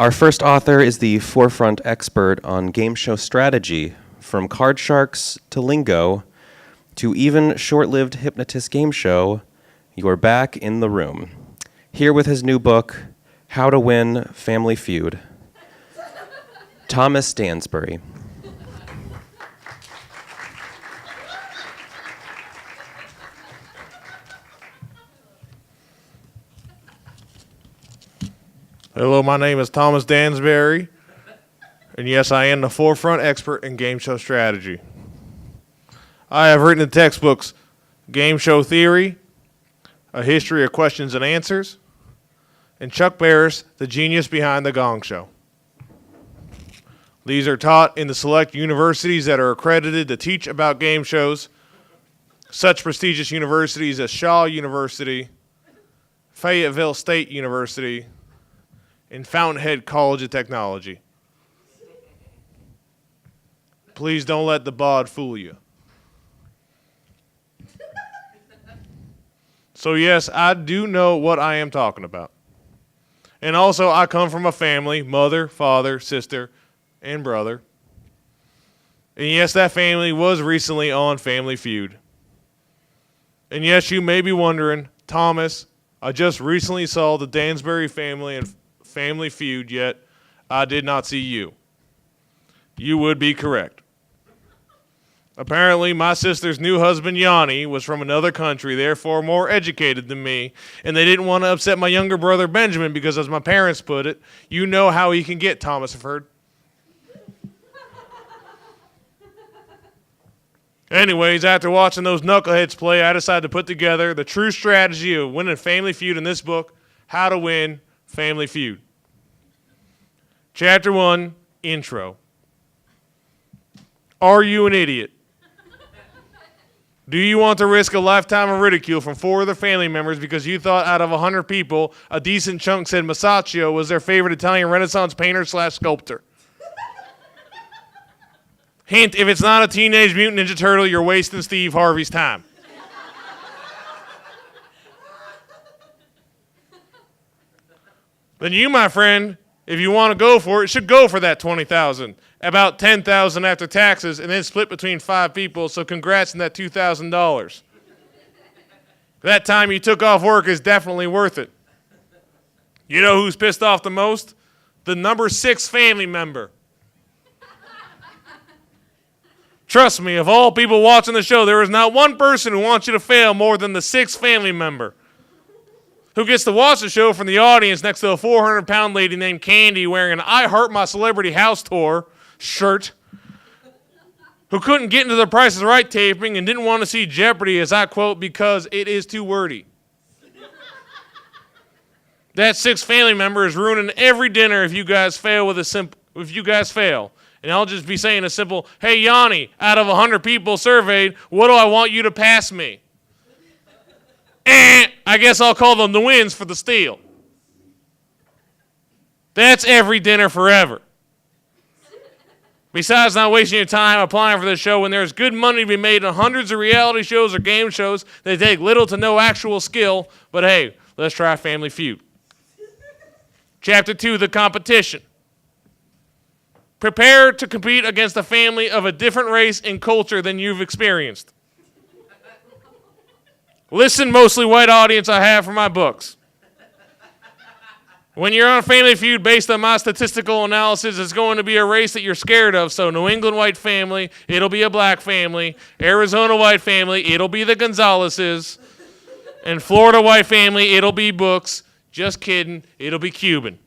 Our first author is the forefront expert on game show strategy, from card sharks to lingo to even short-lived hypnotist game show. You're back in the room. Here with his new book, How to Win Family Feud, Thomas Dansbury. Hello, my name is Thomas Dansbury, and yes, I am the forefront expert in game show strategy. I have written the textbooks Game Show Theory, A History of Questions and Answers, and Chuck Barris, The Genius Behind the Gong Show. These are taught in the select universities that are accredited to teach about game shows, such prestigious universities as Shaw University, Fayetteville State University, and Fountainhead College of Technology. Please don't let the bod fool you. So yes, I do know what I am talking about. And also, I come from a family, mother, father, sister, and brother. And yes, that family was recently on Family Feud. And yes, you may be wondering, Thomas, I just recently saw the Dansbury family and Family Feud, yet I did not see you. You would be correct. Apparently, my sister's new husband, Yanni, was from another country, therefore more educated than me, and they didn't want to upset my younger brother, Benjamin, because as my parents put it, you know how he can get, Thomas, I've heard. Anyways, after watching those knuckleheads play, I decided to put together the true strategy of winning Family Feud in this book, How to Win Family Feud. Chapter 1, Intro. Are you an idiot? Do you want to risk a lifetime of ridicule from 4 other family members because you thought out of 100 people, a decent chunk said Masaccio was their favorite Italian Renaissance painter / sculptor? Hint, if it's not a Teenage Mutant Ninja Turtle, you're wasting Steve Harvey's time. Then you, my friend, if you want to go for it, should go for that $20,000. About $10,000 after taxes, and then split between 5 people, so congrats on that $2,000. That time you took off work is definitely worth it. You know who's pissed off the most? The number 6 family member. Trust me, of all people watching the show, there is not one person who wants you to fail more than the 6th family member, who gets to watch the show from the audience next to a 400-pound lady named Candy wearing an I Heart My Celebrity House Tour shirt, who couldn't get into the Price is Right taping and didn't want to see Jeopardy, as I quote, because it is too wordy. That 6th family member is ruining every dinner if you guys fail And I'll just be saying a simple, hey, Yanni, out of 100 people surveyed, what do I want you to pass me? I guess I'll call them the wins for the steal. That's every dinner forever. Besides not wasting your time applying for this show when there's good money to be made on hundreds of reality shows or game shows that take little to no actual skill, but hey, let's try Family Feud. Chapter 2, the competition. Prepare to compete against a family of a different race and culture than you've experienced. Listen, mostly white audience I have for my books. When you're on Family Feud, based on my statistical analysis, it's going to be a race that you're scared of. So New England white family, it'll be a black family. Arizona white family, it'll be the Gonzaleses. And Florida white family, it'll be books. Just kidding, it'll be Cuban.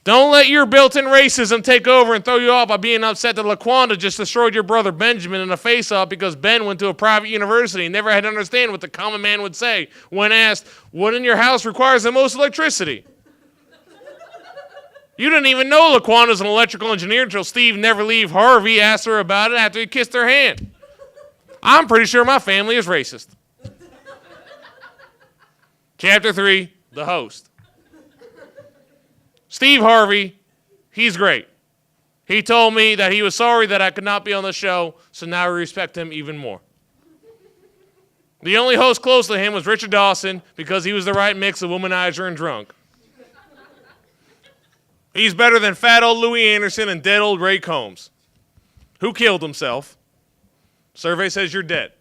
Don't let your built-in racism take over and throw you off by being upset that LaQuanda just destroyed your brother Benjamin in a face-off because Ben went to a private university and never had to understand what the common man would say when asked, what in your house requires the most electricity? You didn't even know LaQuanda's an electrical engineer until Steve Neverleave Harvey asked her about it after he kissed her hand. I'm pretty sure my family is racist. Chapter 3, the host. Steve Harvey, he's great. He told me that he was sorry that I could not be on the show, so now I respect him even more. The only host close to him was Richard Dawson because he was the right mix of womanizer and drunk. He's better than fat old Louis Anderson and dead old Ray Combs. Who killed himself? Survey says you're dead.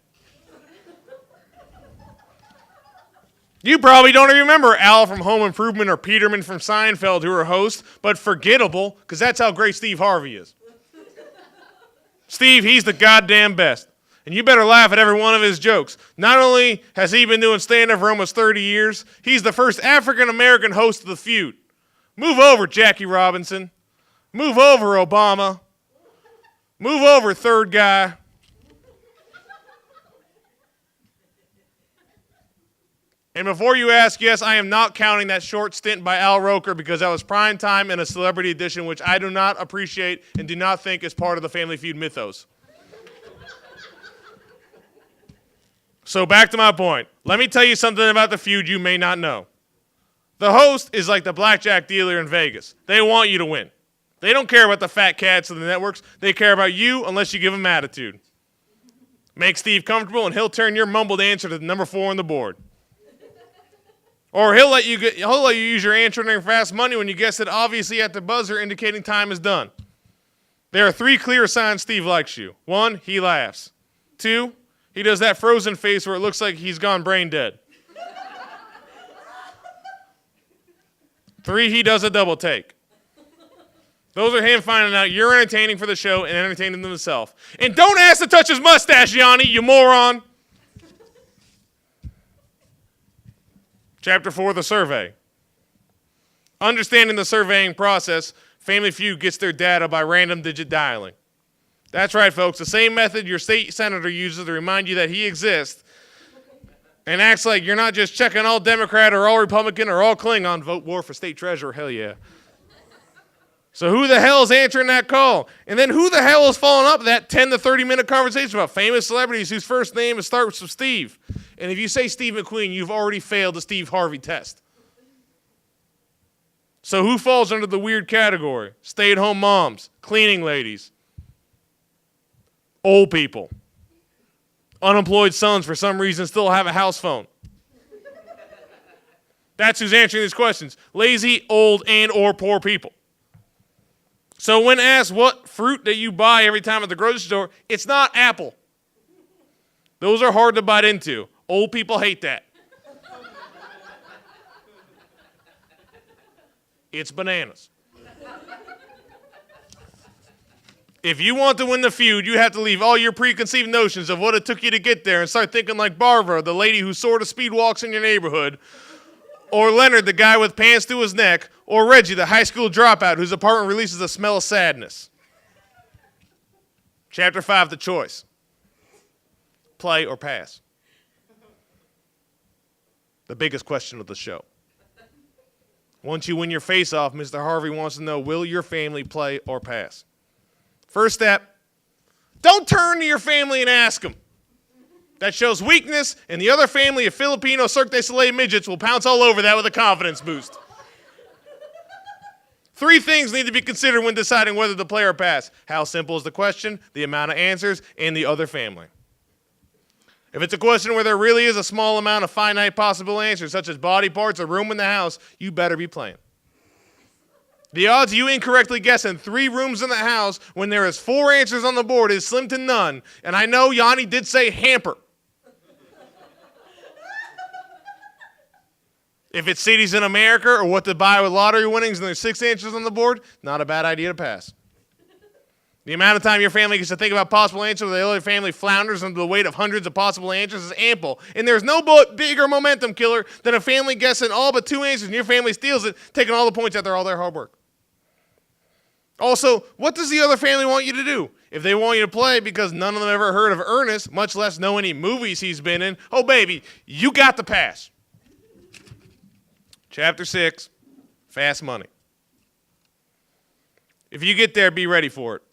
You probably don't even remember Al from Home Improvement or Peterman from Seinfeld who are hosts, but forgettable because that's how great Steve Harvey is. Steve, he's the goddamn best. And you better laugh at every one of his jokes. Not only has he been doing stand-up for almost 30 years, he's the first African-American host of the Feud. Move over, Jackie Robinson. Move over, Obama. Move over, third guy. And before you ask, yes, I am not counting that short stint by Al Roker because that was prime time in a celebrity edition, which I do not appreciate and do not think is part of the Family Feud mythos. So back to my point. Let me tell you something about the Feud you may not know. The host is like the blackjack dealer in Vegas. They want you to win. They don't care about the fat cats of the networks. They care about you unless you give them attitude. Make Steve comfortable and he'll turn your mumbled answer to the number 4 on the board. Or he'll let you use your answer during fast money when you guess it obviously at the buzzer indicating time is done. There are 3 clear signs Steve likes you. 1, he laughs. 2, he does that frozen face where it looks like he's gone brain dead. 3, he does a double take. Those are him finding out you're entertaining for the show and entertaining them himself. And don't ask to touch his mustache, Yanni, you moron. Chapter 4, the survey. Understanding the surveying process, Family Feud gets their data by random digit dialing. That's right, folks. The same method your state senator uses to remind you that he exists and acts like you're not just checking all Democrat or all Republican or all Klingon. Vote war for state treasurer. Hell yeah. So who the hell is answering that call? And then who the hell is following up that 10 to 30-minute conversation about famous celebrities whose first name starts with Steve? And if you say Steve McQueen, you've already failed the Steve Harvey test. So who falls under the weird category? Stay-at-home moms, cleaning ladies, old people, unemployed sons for some reason still have a house phone. That's who's answering these questions. Lazy, old, and or poor people. So when asked what fruit that you buy every time at the grocery store, it's not apple. Those are hard to bite into. Old people hate that. It's bananas. If you want to win the feud, you have to leave all your preconceived notions of what it took you to get there and start thinking like Barbara, the lady who sort of speed walks in your neighborhood, or Leonard, the guy with pants to his neck, or Reggie, the high school dropout whose apartment releases a smell of sadness. Chapter 5, the choice. Play or pass. The biggest question of the show. Once you win your face-off, Mr. Harvey wants to know, will your family play or pass? First step, don't turn to your family and ask them. That shows weakness, and the other family of Filipino Cirque du Soleil midgets will pounce all over that with a confidence boost. 3 things need to be considered when deciding whether to play or pass. How simple is the question, the amount of answers, and the other family. If it's a question where there really is a small amount of finite possible answers, such as body parts or room in the house, you better be playing. The odds you incorrectly guessing 3 rooms in the house when there is 4 answers on the board is slim to none. And I know Yanni did say hamper. If it's cities in America or what to buy with lottery winnings and there's 6 answers on the board, not a bad idea to pass. The amount of time your family gets to think about possible answers while the other family flounders under the weight of hundreds of possible answers is ample. And there's no bigger momentum killer than a family guessing all but 2 answers and your family steals it, taking all the points after all their hard work. Also, what does the other family want you to do? If they want you to play because none of them ever heard of Ernest, much less know any movies he's been in, oh baby, you got the pass. Chapter 6, fast money. If you get there, be ready for it.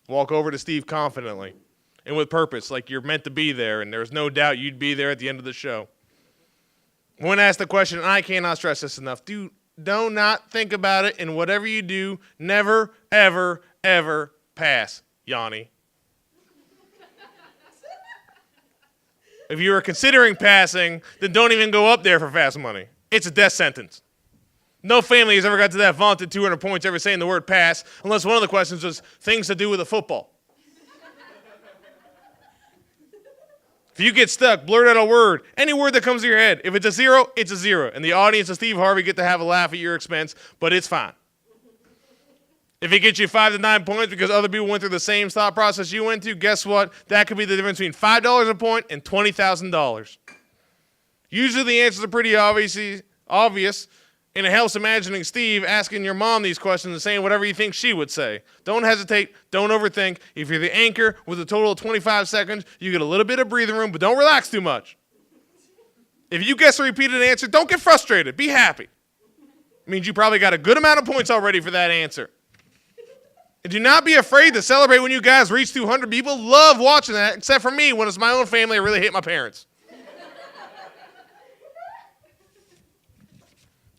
Walk over to Steve confidently and with purpose, like you're meant to be there, and there's no doubt you'd be there at the end of the show. When asked the question, and I cannot stress this enough, do not think about it, and whatever you do, never, ever, ever pass, Yanni. If you are considering passing, then don't even go up there for fast money. It's a death sentence. No family has ever got to that vaunted 200 points ever saying the word pass, unless one of the questions was things to do with a football. If you get stuck, blurt out a word, any word that comes to your head. If it's a zero, it's a zero. And the audience and Steve Harvey get to have a laugh at your expense, but it's fine. If it gets you 5 to 9 points because other people went through the same thought process you went through, guess what? That could be the difference between $5 a point and $20,000. Usually the answers are pretty obvious, and it helps imagining Steve asking your mom these questions and saying whatever you think she would say. Don't hesitate. Don't overthink. If you're the anchor with a total of 25 seconds, you get a little bit of breathing room, but don't relax too much. If you guess a repeated answer, don't get frustrated. Be happy. It means you probably got a good amount of points already for that answer. And do not be afraid to celebrate when you guys reach 200. People love watching that, except for me. When it's my own family, I really hate my parents.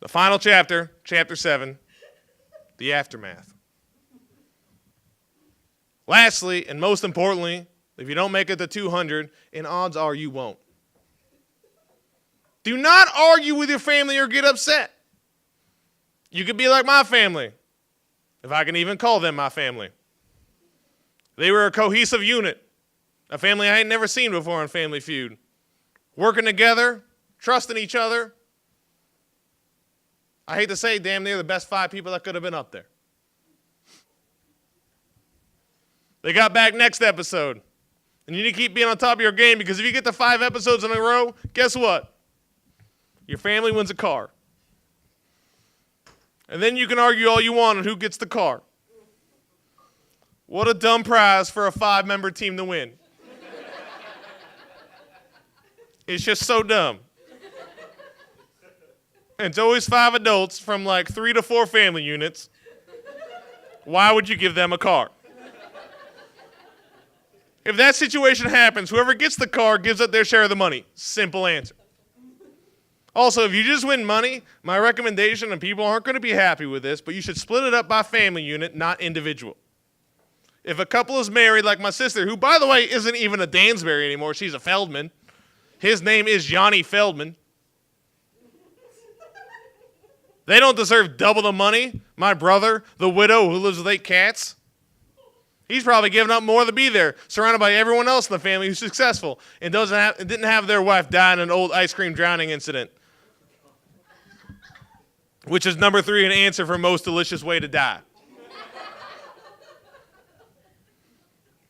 The final chapter, chapter 7, the aftermath. Lastly, and most importantly, if you don't make it to 200, and odds are you won't, do not argue with your family or get upset. You could be like my family, if I can even call them my family. They were a cohesive unit, a family I had never seen before on Family Feud. Working together, trusting each other. I hate to say, damn near the best 5 people that could have been up there. They got back next episode. And you need to keep being on top of your game, because if you get to 5 episodes in a row, guess what? Your family wins a car. And then you can argue all you want on who gets the car. What a dumb prize for a 5-member team to win. It's just so dumb. And it's always 5 adults from like 3 to 4 family units. Why would you give them a car? If that situation happens, whoever gets the car gives up their share of the money. Simple answer. Also, if you just win money, my recommendation, and people aren't going to be happy with this, but you should split it up by family unit, not individual. If a couple is married, like my sister, who, by the way, isn't even a Dansbury anymore, she's a Feldman. His name is Johnny Feldman. They don't deserve double the money. My brother, the widow who lives with 8 cats, he's probably given up more to be there, surrounded by everyone else in the family who's successful and didn't have their wife die in an old ice cream drowning incident, which is number 3 an answer for most delicious way to die.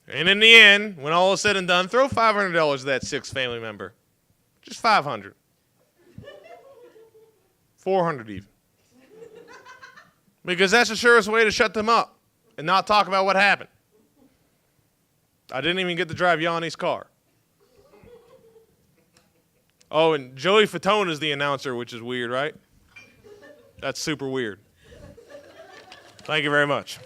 And in the end, when all is said and done, throw $500 to that 6th family member. Just 500. 400 even. Because that's the surest way to shut them up and not talk about what happened. I didn't even get to drive Yanni's car. Oh, and Joey Fatone is the announcer, which is weird, right? That's super weird. Thank you very much.